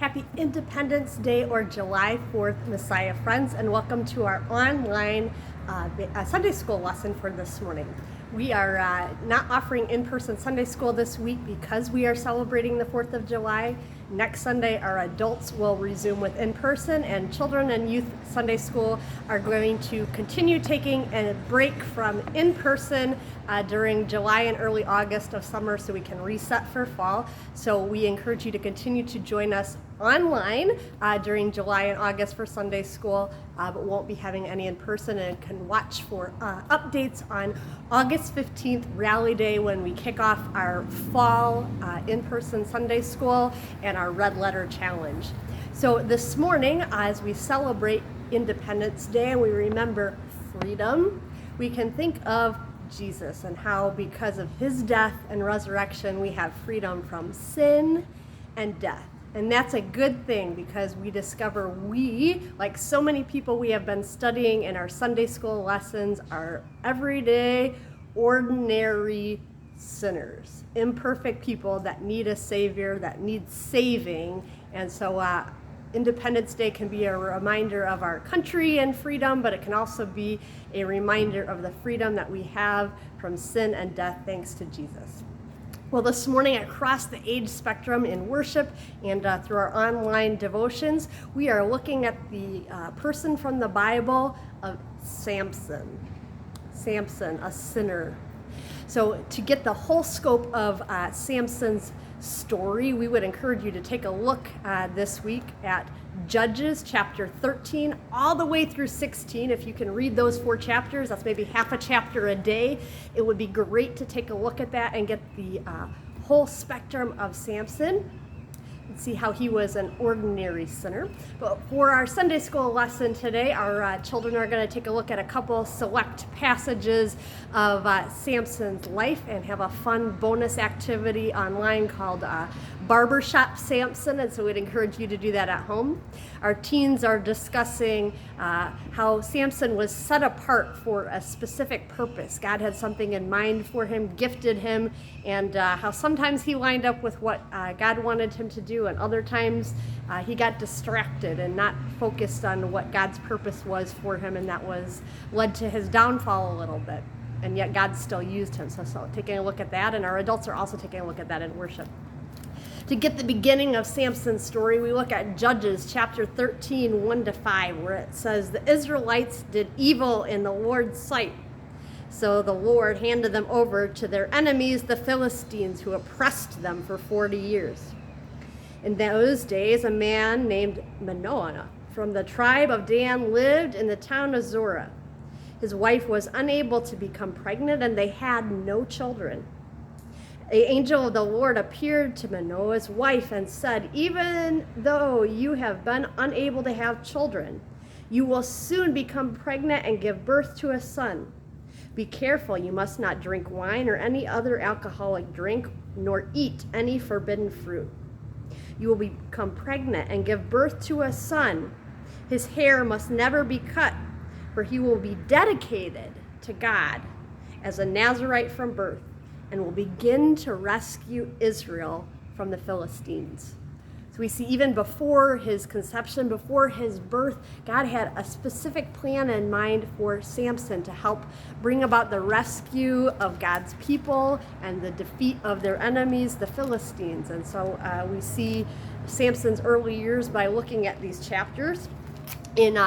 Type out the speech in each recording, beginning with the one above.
Happy Independence Day or July 4th, Messiah friends, and welcome to our online Sunday school lesson for this morning. We are not offering in-person Sunday school this week because we are celebrating the 4th of July. Next Sunday, our adults will resume with in-person, and children and youth Sunday school are going to continue taking a break from in-person during July and early August of summer so we can reset for fall. So we encourage you to continue to join us online during July and August for Sunday school, but won't be having any in person, and can watch for updates on August 15th, Rally Day, when we kick off our fall in-person Sunday school and our Red Letter Challenge. So this morning, as we celebrate Independence Day and we remember freedom, we can think of Jesus and how because of his death and resurrection, we have freedom from sin and death. And that's a good thing because we discover we, like so many people we have been studying in our Sunday school lessons, are everyday, ordinary sinners, imperfect people that need a Savior, that need saving. And so Independence Day can be a reminder of our country and freedom, but it can also be a reminder of the freedom that we have from sin and death thanks to Jesus. Well, this morning across the age spectrum in worship and through our online devotions, we are looking at the person from the Bible of Samson. Samson, a sinner. So to get the whole scope of Samson's story, we would encourage you to take a look this week at Judges chapter 13 all the way through 16. If you can read those 4 chapters, that's maybe half a chapter a day. It would be great to take a look at that and get the whole spectrum of Samson and see how he was an ordinary sinner. But for our Sunday school lesson today, our children are going to take a look at a couple select passages of Samson's life and have a fun bonus activity online called Barbershop Samson, and so we'd encourage you to do that at home. Our teens are discussing how Samson was set apart for a specific purpose. God had something in mind for him, gifted him, and how sometimes he lined up with what God wanted him to do, and other times he got distracted and not focused on what God's purpose was for him, and that was led to his downfall a little bit. And yet God still used him. So taking a look at that, and our adults are also taking a look at that in worship. To get the beginning of Samson's story, we look at Judges chapter 13, 1-5, where it says, "The Israelites did evil in the Lord's sight. So the Lord handed them over to their enemies, the Philistines, who oppressed them for 40 years. In those days, a man named Manoah from the tribe of Dan lived in the town of Zorah. His wife was unable to become pregnant, and they had no children. The angel of the Lord appeared to Manoah's wife and said, 'Even though you have been unable to have children, you will soon become pregnant and give birth to a son. Be careful, you must not drink wine or any other alcoholic drink, nor eat any forbidden fruit. You will become pregnant and give birth to a son. His hair must never be cut, for he will be dedicated to God as a Nazirite from birth, and will begin to rescue Israel from the Philistines.'" So we see even before his conception, before his birth, God had a specific plan in mind for Samson to help bring about the rescue of God's people and the defeat of their enemies, the Philistines. And so we see Samson's early years by looking at these chapters. In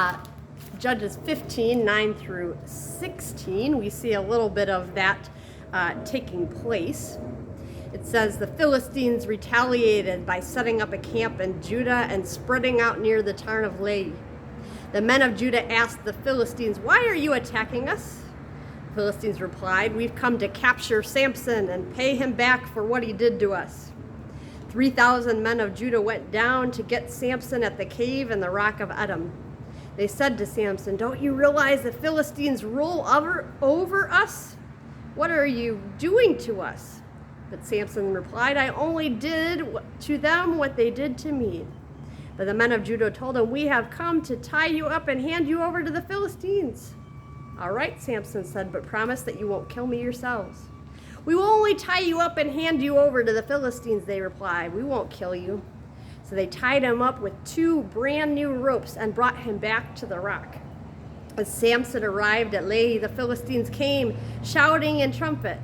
Judges 15, 9 through 16, we see a little bit of that taking place. It says, "The Philistines retaliated by setting up a camp in Judah and spreading out near the town of Lai. The men of Judah asked the Philistines, 'Why are you attacking us?' The Philistines replied, 'We've come to capture Samson and pay him back for what he did to us.' 3,000 men of Judah went down to get Samson at the cave in the rock of Edom. They said to Samson, 'Don't you realize the Philistines rule over us? What are you doing to us?' But Samson replied, 'I only did to them what they did to me.' But the men of Judah told him, 'We have come to tie you up and hand you over to the Philistines.' 'All right,' Samson said, 'but promise that you won't kill me yourselves.' 'We will only tie you up and hand you over to the Philistines,' they replied. 'We won't kill you.' So they tied him up with 2 brand new ropes and brought him back to the rock. As Samson arrived at Lehi, the Philistines came shouting in trumpet.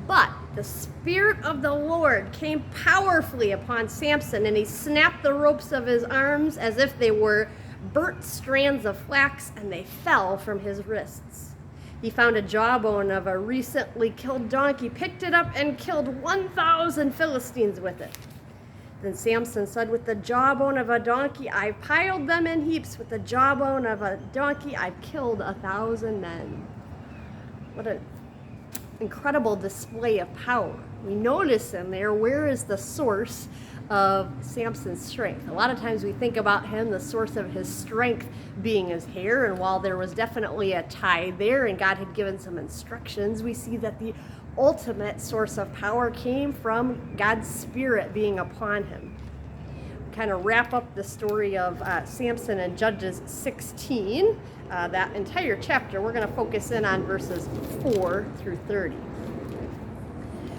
But the Spirit of the Lord came powerfully upon Samson, and he snapped the ropes of his arms as if they were burnt strands of flax, and they fell from his wrists. He found a jawbone of a recently killed donkey, picked it up, and killed 1,000 Philistines with it. Then Samson said, with the jawbone of a donkey, I piled them in heaps. With the jawbone of a donkey, I've killed 1,000 men. What an incredible display of power. We notice in there, where is the source of Samson's strength? A lot of times we think about him, the source of his strength being his hair, and while there was definitely a tie there and God had given some instructions, we see that the ultimate source of power came from God's Spirit being upon him. We kind of wrap up the story of Samson in Judges 16. That entire chapter, we're going to focus in on verses 4 through 30.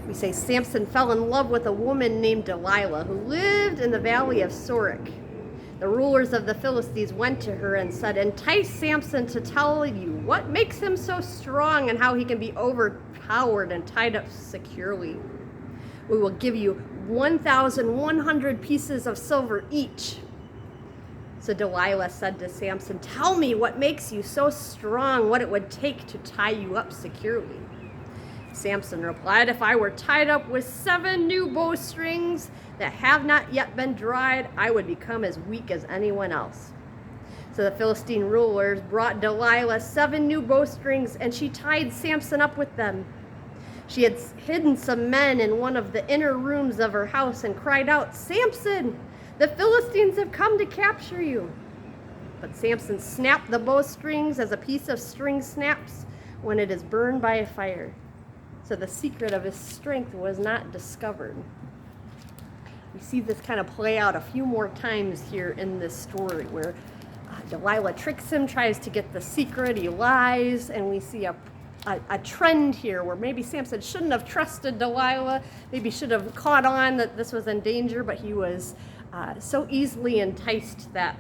We say Samson fell in love with a woman named Delilah who lived in the valley of Sorek. The rulers of the Philistines went to her and said, entice Samson to tell you what makes him so strong and how he can be overpowered and tied up securely. We will give you 1,100 pieces of silver each. So Delilah said to Samson, tell me what makes you so strong, what it would take to tie you up securely. Samson replied, if I were tied up with 7 new bowstrings that have not yet been dried, I would become as weak as anyone else. So the Philistine rulers brought Delilah 7 new bowstrings, and she tied Samson up with them. She had hidden some men in one of the inner rooms of her house and cried out, Samson, the Philistines have come to capture you. But Samson snapped the bowstrings as a piece of string snaps when it is burned by a fire. So the secret of his strength was not discovered. We see this kind of play out a few more times here in this story where Delilah tricks him, tries to get the secret, he lies, and we see a trend here where maybe Samson shouldn't have trusted Delilah, maybe should have caught on that this was in danger, but he was so easily enticed that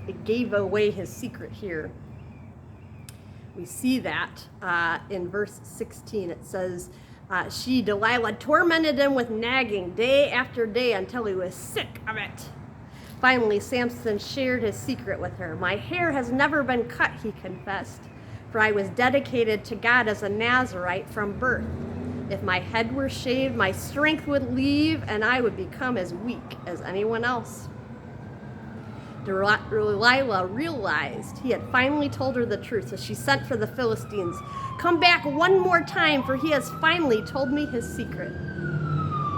it gave away his secret here. We see that in verse 16. It says, Delilah, tormented him with nagging day after day until he was sick of it. Finally, Samson shared his secret with her. My hair has never been cut, he confessed, for I was dedicated to God as a Nazirite from birth. If my head were shaved, my strength would leave, and I would become as weak as anyone else. Delilah realized he had finally told her the truth, so she sent for the Philistines. Come back one more time, for he has finally told me his secret.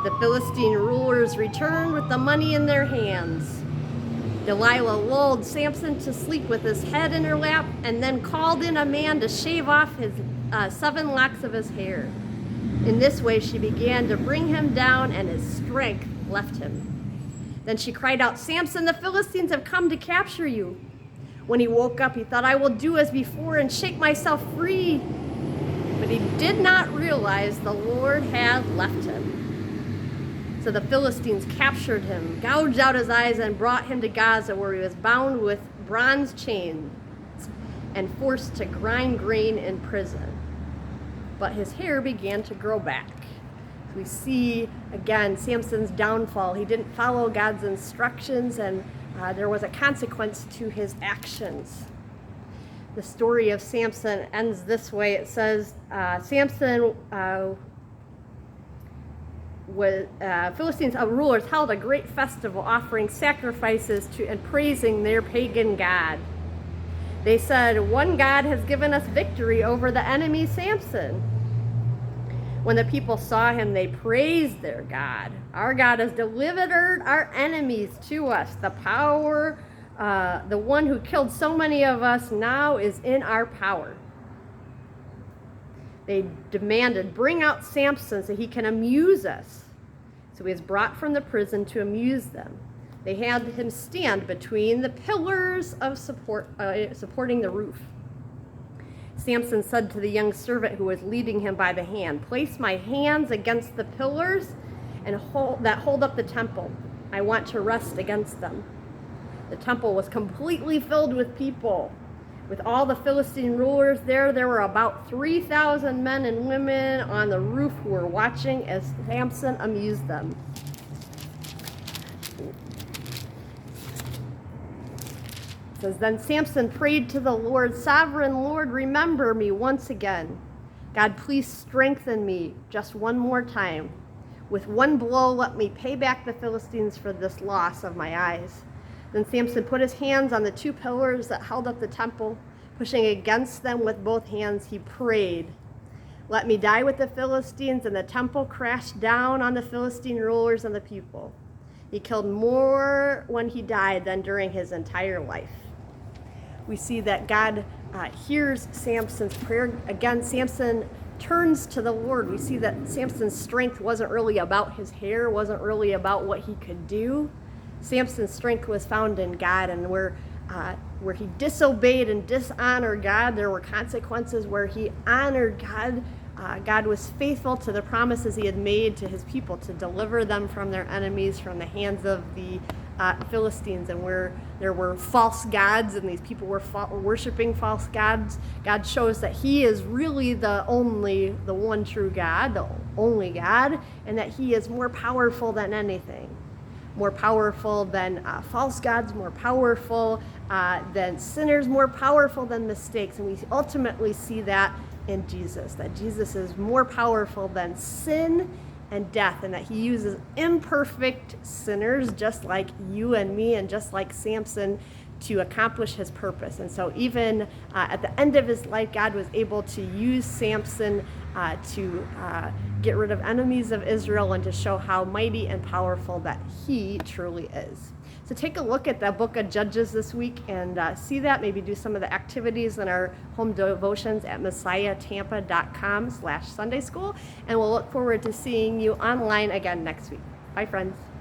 The Philistine rulers returned with the money in their hands. Delilah lulled Samson to sleep with his head in her lap and then called in a man to shave off his 7 locks of his hair. In this way, she began to bring him down, and his strength left him. Then she cried out, Samson, the Philistines have come to capture you. When he woke up, he thought, I will do as before and shake myself free. But he did not realize the Lord had left him. So the Philistines captured him, gouged out his eyes, and brought him to Gaza, where he was bound with bronze chains and forced to grind grain in prison. But his hair began to grow back. We see, again, Samson's downfall. He didn't follow God's instructions, and there was a consequence to his actions. The story of Samson ends this way. It says, Philistines rulers held a great festival, offering sacrifices to and praising their pagan god. They said, one god has given us victory over the enemy Samson. When the people saw him, they praised their God. Our God has delivered our enemies to us. The power, the one who killed so many of us now is in our power. They demanded, bring out Samson so he can amuse us. So he was brought from the prison to amuse them. They had him stand between the pillars of supporting the roof. Samson said to the young servant who was leading him by the hand, place my hands against the pillars and that hold up the temple. I want to rest against them. The temple was completely filled with people. With all the Philistine rulers there were about 3,000 men and women on the roof who were watching as Samson amused them. It says, then Samson prayed to the Lord, Sovereign Lord, remember me once again. God, please strengthen me just one more time. With one blow, let me pay back the Philistines for this loss of my eyes. Then Samson put his hands on the two pillars that held up the temple. Pushing against them with both hands, he prayed, let me die with the Philistines, and the temple crashed down on the Philistine rulers and the people. He killed more when he died than during his entire life. We see that God hears Samson's prayer. Again, Samson turns to the Lord. We see that Samson's strength wasn't really about his hair, wasn't really about what he could do. Samson's strength was found in God, and where he disobeyed and dishonored God, there were consequences. Where he honored God, God was faithful to the promises he had made to his people to deliver them from their enemies, from the hands of the Philistines. And where there were false gods and these people were worshiping false gods, God shows that he is really the one true God, the only God, and that he is more powerful than anything. More powerful than false gods, more powerful than sinners, more powerful than mistakes. And we ultimately see that in Jesus, that Jesus is more powerful than sin and death, and that he uses imperfect sinners just like you and me and just like Samson to accomplish his purpose. And so even at the end of his life, God was able to use Samson to get rid of enemies of Israel and to show how mighty and powerful that he truly is. So take a look at the book of Judges this week and see that. Maybe do some of the activities in our home devotions at messiahtampa.com/Sunday School. And we'll look forward to seeing you online again next week. Bye, friends.